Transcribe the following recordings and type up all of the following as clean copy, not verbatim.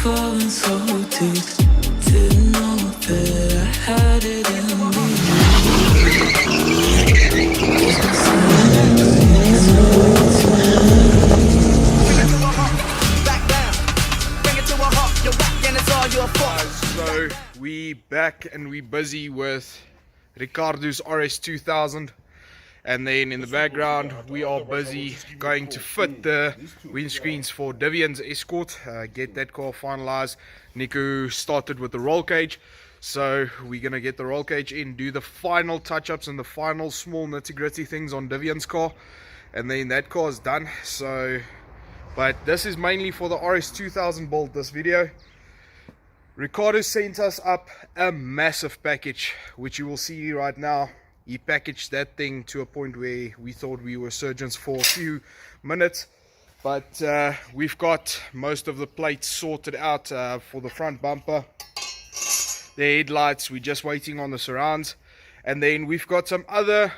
falling so deep. Didn't know that I had it in me. So we back and we busy with Ricardo's RS2000, and then in the background we are busy going to fit the windscreens for Divian's Escort, get that car finalized. Nico started with the roll cage, so we're gonna get the roll cage in, do the final touch-ups and the final small nitty-gritty things on Divian's car, and then that car is done. So but this is mainly for the RS2000 build, this video. Ricardo sent us up a massive package, which you will see right now. He packaged that thing to a point where we thought we were surgeons for a few minutes. But we've got most of the plates sorted out for the front bumper, the headlights. We're just waiting on the surrounds. And then we've got some other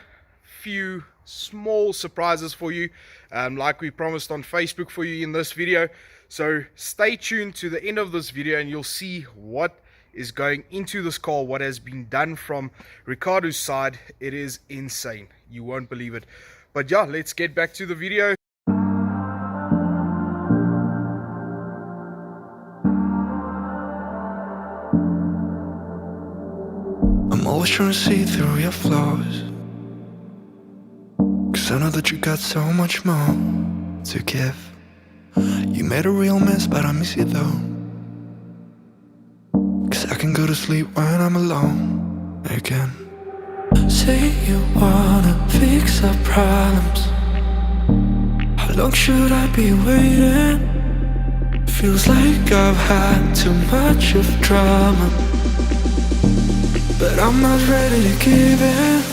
few small surprises for you, like we promised on Facebook for you in this video. So stay tuned to the end of this video and you'll see what is going into this car, what has been done from Ricardo's side. It is insane, you won't believe it. But yeah, let's get back to the video. I'm always trying to see through your flaws, 'cause I know that you got so much more to give. You made a real mess, but I miss you though, 'cause I can go to sleep when I'm alone again. Say you wanna fix our problems. How long should I be waiting? Feels like I've had too much of drama, but I'm not ready to give in.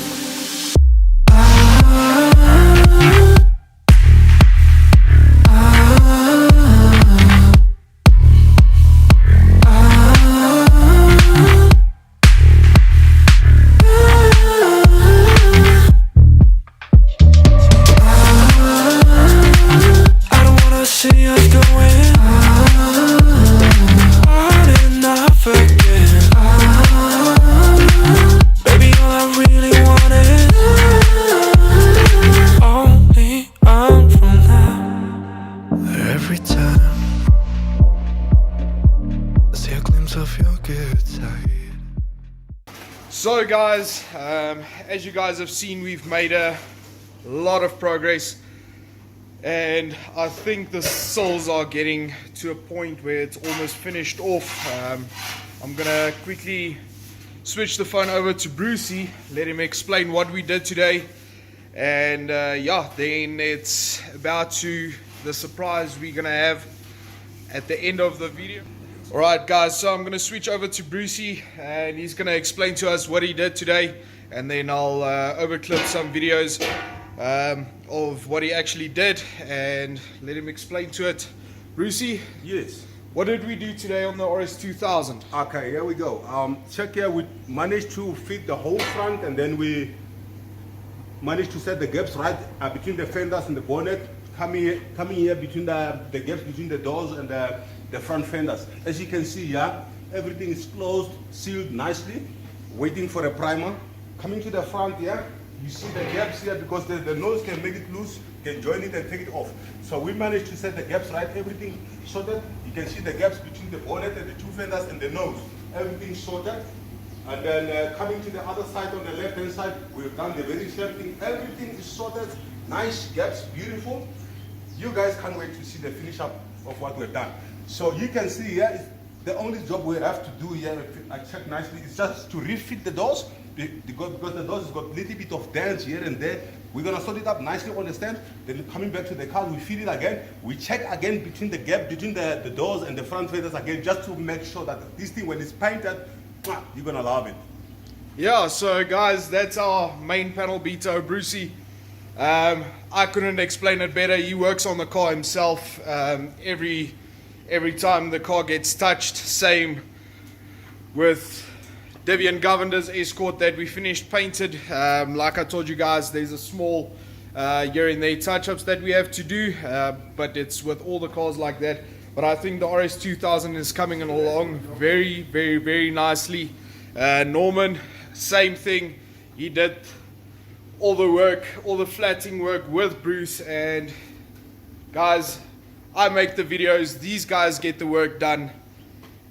So guys, as you guys have seen, we've made a lot of progress, and I think the sills are getting to a point where it's almost finished off. I'm gonna quickly switch the phone over to Brucey, let him explain what we did today, and yeah, then it's about to the surprise we're gonna have at the end of the video. Alright guys, so I'm going to switch over to Brucey and he's going to explain to us what he did today, and then I'll overclip some videos of what he actually did and let him explain to it. Brucey? Yes. What did we do today on the RS2000? Okay, here we go. Check here, we managed to fit the whole front, and then we managed to set the gaps right between the fenders and the bonnet, coming here between the gaps between the doors and the front fenders. As you can see here, everything is closed, sealed nicely, waiting for a primer. Coming to the front here, you see the gaps here because the nose can make it loose, can join it and take it off. So we managed to set the gaps right, everything sorted. You can see the gaps between the bonnet and the two fenders and the nose. Everything sorted. And then coming to the other side, on the left hand side, we've done the very same thing. Everything is sorted, nice gaps, beautiful. You guys can't wait to see the finish up of what we've done. So you can see here, the only job we have to do here, I checked nicely, is just to refit the doors, because the doors has got a little bit of dents here and there. We're gonna sort it up nicely on the stand. Then coming back to the car, we fit it again. We check again between the gap between the doors and the front fenders again, just to make sure that this thing, when it's painted, you're gonna love it. Yeah, so guys, that's our main panel beater, Brucey. I couldn't explain it better. He works on the car himself. Every time the car gets touched, same with Divian Governor's Escort that we finished painted. Like I told you guys, there's a small here and there touch-ups that we have to do, but it's with all the cars like that. but I think the RS2000 is coming along very, very, very nicely. Norman, same thing. He did all the work, all the flatting work with Bruce, and guys, I make the videos, these guys get the work done,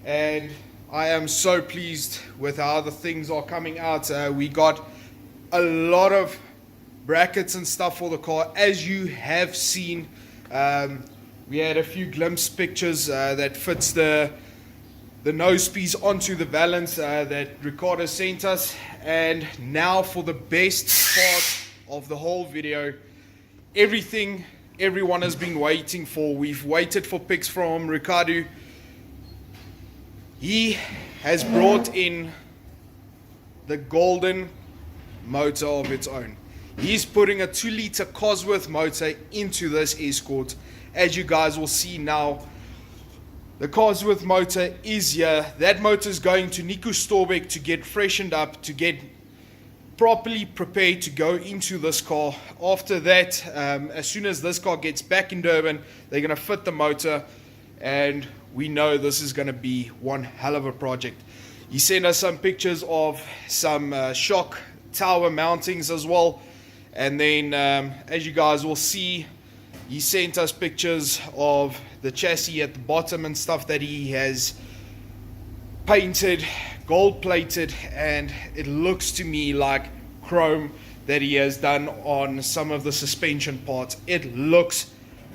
and I am so pleased with how the things are coming out. We got a lot of brackets and stuff for the car, as you have seen. We had a few glimpse pictures that fits the nose piece onto the valance that Ricardo sent us. And now for the best part of the whole video, everything everyone has been waiting for. We've waited for pics from Ricardo. He has brought in the golden motor of its own. He's putting a 2-liter Cosworth motor into this Escort. As you guys will see now, the Cosworth motor is here. That motor is going to Nico Storbeck to get freshened up, to get properly prepared to go into this car. After that, as soon as this car gets back in Durban, they're going to fit the motor, and we know this is going to be one hell of a project. He sent us some pictures of some shock tower mountings as well, and then as you guys will see, he sent us pictures of the chassis at the bottom and stuff that he has painted, gold plated, and it looks to me like chrome that he has done on some of the suspension parts. It looks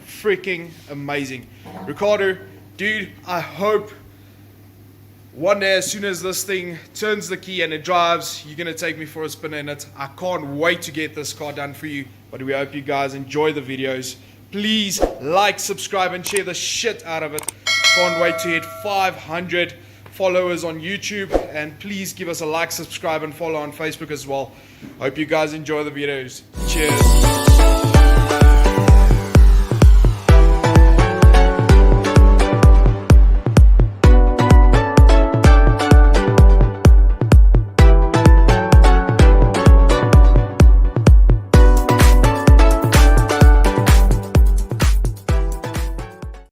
freaking amazing. Ricardo, dude, I hope one day, as soon as this thing turns the key and it drives, you're going to take me for a spin in it. I can't wait to get this car done for you, but we hope you guys enjoy the videos. Please like, subscribe, and share the shit out of it. Can't wait to hit 500 followers on YouTube, and please give us a like, subscribe, and follow on Facebook as well. Hope you guys enjoy the videos. Cheers.